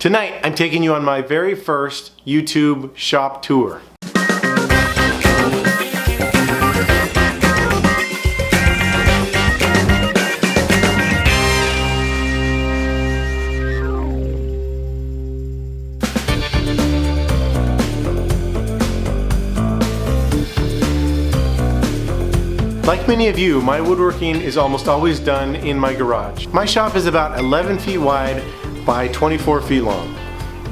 Tonight, I'm taking you on my very first YouTube shop tour. Like many of you, my woodworking is almost always done in my garage. My shop is about 11 feet wide by 24 feet long.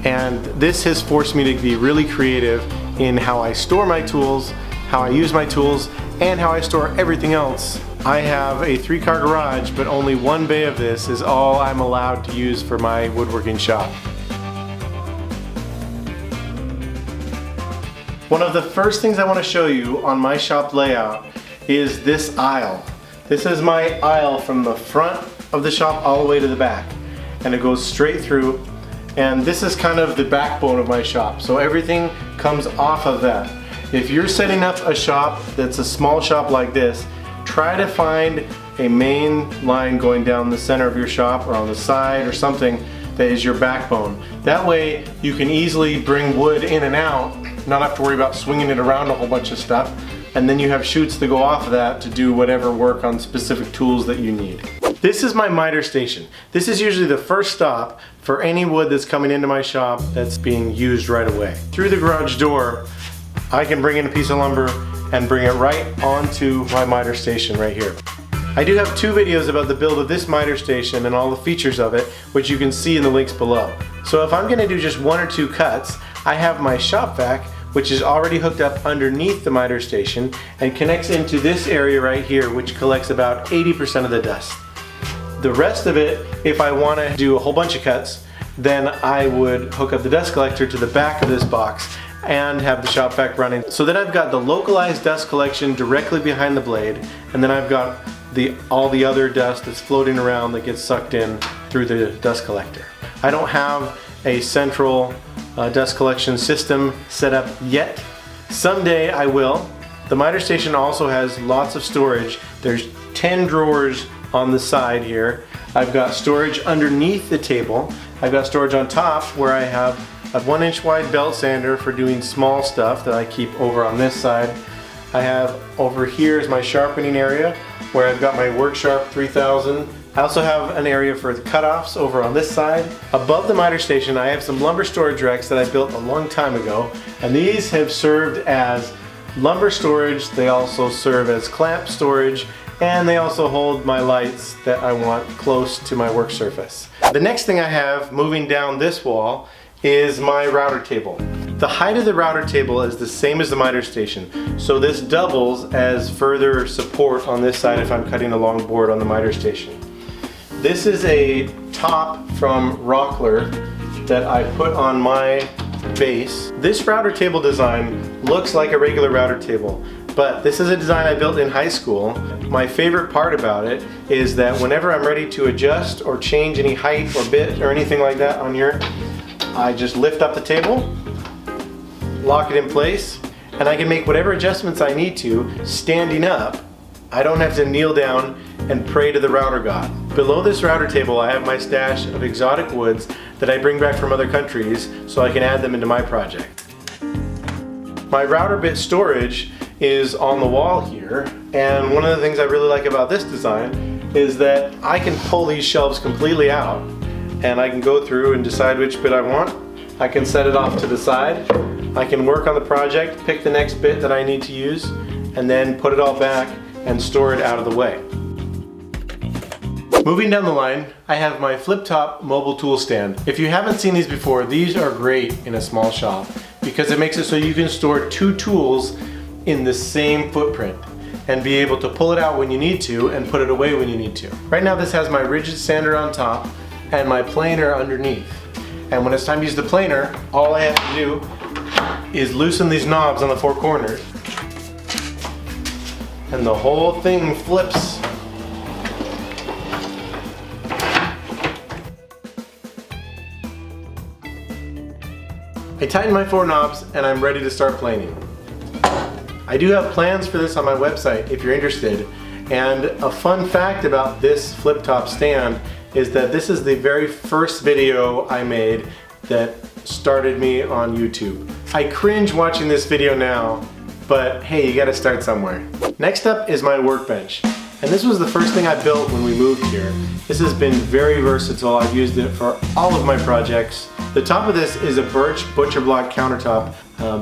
And this has forced me to be really creative in how I store my tools, how I use my tools, and how I store everything else. I have a 3-car garage, but only one bay of this is all I'm allowed to use for my woodworking shop. One of the first things I want to show you on my shop layout is this aisle. This is my aisle from the front of the shop all the way to the back, and it goes straight through, and this is kind of the backbone of my shop, so everything comes off of that. If you're setting up a shop that's a small shop like this, try to find a main line going down the center of your shop or on the side or something that is your backbone. That way you can easily bring wood in and out, not have to worry about swinging it around a whole bunch of stuff, and then you have chutes to go off of that to do whatever work on specific tools that you need. This is my Mitre Station. This is usually the first stop for any wood that's coming into my shop that's being used right away. Through the garage door, I can bring in a piece of lumber and bring it right onto my Mitre Station right here. I do have 2 videos about the build of this Mitre Station and all the features of it, which you can see in the links below. So if I'm going to do just 1 or 2 cuts, I have my shop vac, which is already hooked up underneath the Mitre Station and connects into this area right here, which collects about 80% of the dust. The rest of it, if I want to do a whole bunch of cuts, then I would hook up the dust collector to the back of this box and have the shop vac running. So then I've got the localized dust collection directly behind the blade, and then I've got all the other dust that's floating around that gets sucked in through the dust collector. I don't have a central dust collection system set up yet. Someday I will. The Mitre Station also has lots of storage. There's 10 drawers on the side here. I've got storage underneath the table. I've got storage on top where I have a 1-inch wide belt sander for doing small stuff that I keep over on this side. I have over here is my sharpening area where I've got my Work Sharp 3000. I also have an area for the cutoffs over on this side. Above the Mitre Station, I have some lumber storage racks that I built a long time ago, and these have served as lumber storage. They also serve as clamp storage, and they also hold my lights that I want close to my work surface. The next thing I have moving down this wall is my router table. The height of the router table is the same as the Mitre Station, so this doubles as further support on this side if I'm cutting a long board on the Mitre Station. This is a top from Rockler that I put on my base. This router table design looks like a regular router table, but this is a design I built in high school. My favorite part about it is that whenever I'm ready to adjust or change any height or bit or anything like that on here, I just lift up the table, lock it in place, and I can make whatever adjustments I need to standing up. I don't have to kneel down and pray to the router god. Below this router table I have my stash of exotic woods that I bring back from other countries so I can add them into my project. My router bit storage is on the wall here, and one of the things I really like about this design is that I can pull these shelves completely out and I can go through and decide which bit I want. I can set it off to the side. I can work on the project, pick the next bit that I need to use, and then put it all back and store it out of the way. Moving down the line, I have my flip-top mobile tool stand. If you haven't seen these before, these are great in a small shop because it makes it so you can store 2 tools in the same footprint and be able to pull it out when you need to and put it away when you need to. Right now this has my rigid sander on top and my planer underneath. And when it's time to use the planer, all I have to do is loosen these knobs on the 4 corners and the whole thing flips. I tighten my 4 knobs and I'm ready to start planing. I do have plans for this on my website if you're interested, and a fun fact about this flip top stand is that this is the very first video I made that started me on YouTube. I cringe watching this video now, but hey, you gotta start somewhere. Next up is my workbench. And this was the first thing I built when we moved here. This has been very versatile. I've used it for all of my projects. The top of this is a birch butcher block countertop,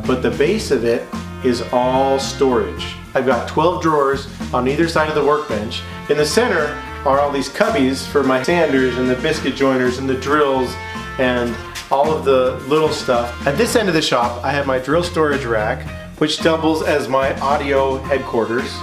but the base of it is all storage. I've got 12 drawers on either side of the workbench. In the center are all these cubbies for my sanders and the biscuit joiners and the drills and all of the little stuff. At this end of the shop, I have my drill storage rack, which doubles as my audio headquarters.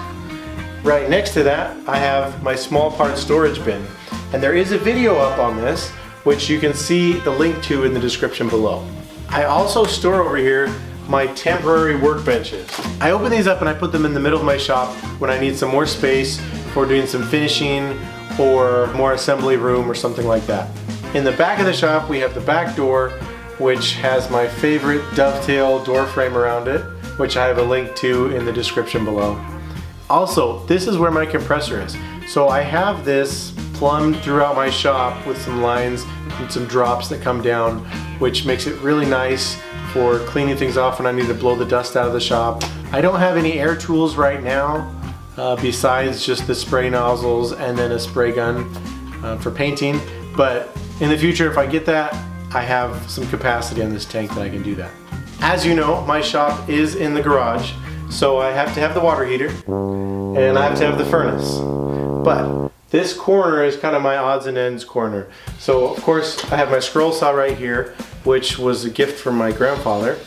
Right next to that, I have my small part storage bin. And there is a video up on this, which you can see the link to in the description below. I also store over here my temporary workbenches. I open these up and I put them in the middle of my shop when I need some more space for doing some finishing or more assembly room or something like that. In the back of the shop, we have the back door, which has my favorite dovetail door frame around it, which I have a link to in the description below. Also, this is where my compressor is. So I have this plumbed throughout my shop with some lines and some drops that come down, which makes it really nice for cleaning things off when I need to blow the dust out of the shop. I don't have any air tools right now, besides just the spray nozzles and then a spray gun for painting. But in the future, if I get that, I have some capacity on this tank that I can do that. As you know, my shop is in the garage, so I have to have the water heater and I have to have the furnace. But this corner is kind of my odds and ends corner. So of course I have my scroll saw right here, which was a gift from my grandfather.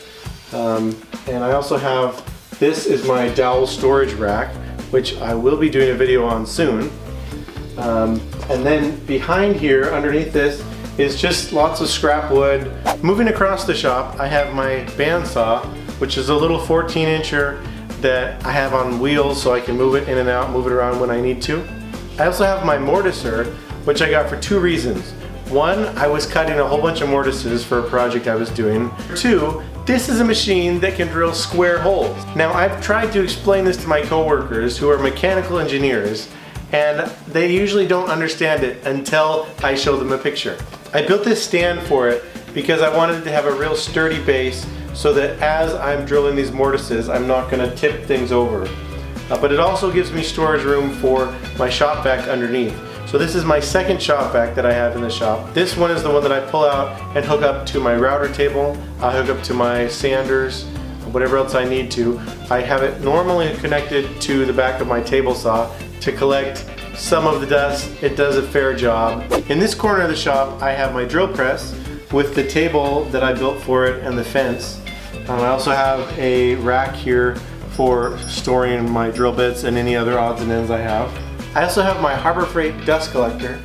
And I also have, this is my dowel storage rack, which I will be doing a video on soon. And then behind here, underneath this, is just lots of scrap wood. Moving across the shop, I have my bandsaw, which is a little 14-incher that I have on wheels so I can move it in and out, move it around when I need to. I also have my mortiser, which I got for two reasons. One, I was cutting a whole bunch of mortises for a project I was doing. Two, this is a machine that can drill square holes. Now, I've tried to explain this to my coworkers who are mechanical engineers, and they usually don't understand it until I show them a picture. I built this stand for it because I wanted to have a real sturdy base so that as I'm drilling these mortises, I'm not going to tip things over. But it also gives me storage room for my shop vac underneath. So this is my second shop vac that I have in the shop. This one is the one that I pull out and hook up to my router table. I hook up to my sanders, whatever else I need to. I have it normally connected to the back of my table saw to collect some of the dust. It does a fair job. In this corner of the shop, I have my drill press with the table that I built for it and the fence. I also have a rack here for storing my drill bits and any other odds and ends I have. I also have my Harbor Freight dust collector,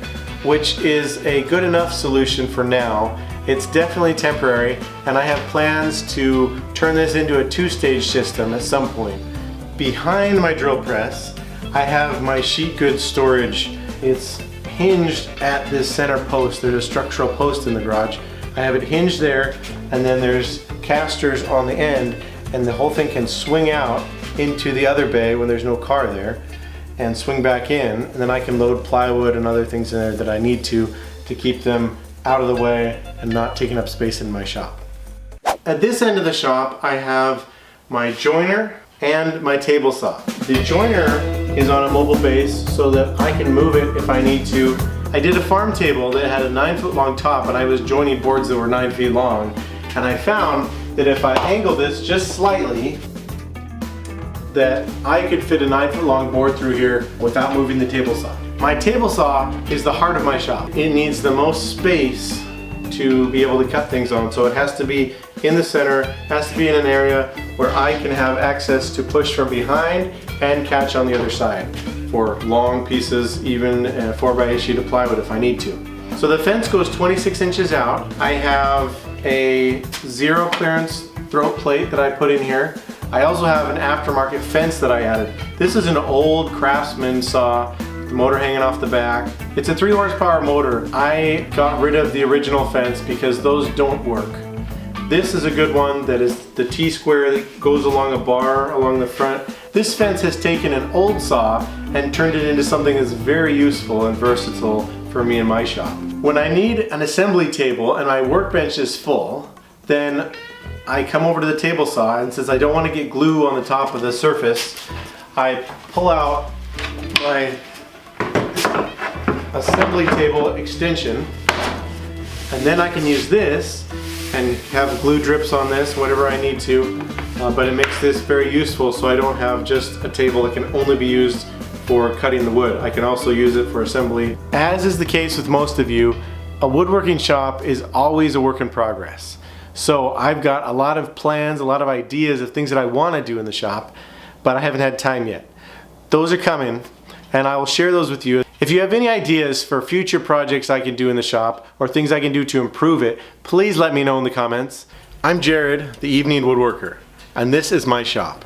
which is a good enough solution for now. It's definitely temporary, and I have plans to turn this into a two-stage system at some point. Behind my drill press, I have my sheet goods storage. It's hinged at this center post. There's a structural post in the garage. I have it hinged there, and then there's casters on the end, and the whole thing can swing out into the other bay when there's no car there and swing back in, and then I can load plywood and other things in there that I need to keep them out of the way and not taking up space in my shop. At this end of the shop, I have my joiner and my table saw. The joiner is on a mobile base so that I can move it if I need to. I did a farm table that had a 9-foot long top, and I was joining boards that were 9 feet long, and I found that if I angle this just slightly, that I could fit a 9-foot long board through here without moving the table saw. My table saw is the heart of my shop. It needs the most space to be able to cut things on, so it has to be in the center, has to be in an area where I can have access to push from behind and catch on the other side for long pieces, even a 4x8 sheet of plywood if I need to. So the fence goes 26 inches out. I have a zero clearance throat plate that I put in here. I also have an aftermarket fence that I added. This is an old Craftsman saw, the motor hanging off the back. It's a 3 horsepower motor. I got rid of the original fence because those don't work. This is a good one that is the T-square that goes along a bar along the front. This fence has taken an old saw and turned it into something that's very useful and versatile for me in my shop. When I need an assembly table and my workbench is full, then I come over to the table saw, and since I don't want to get glue on the top of the surface, I pull out my assembly table extension, and then I can use this and have glue drips on this, whatever I need to, but it makes this very useful so I don't have just a table that can only be used for cutting the wood. I can also use it for assembly. As is the case with most of you, a woodworking shop is always a work in progress. So I've got a lot of plans, a lot of ideas of things that I want to do in the shop, but I haven't had time yet. Those are coming, and I will share those with you. If you have any ideas for future projects I can do in the shop or things I can do to improve it, please let me know in the comments. I'm Jared, the Evening Woodworker, and this is my shop.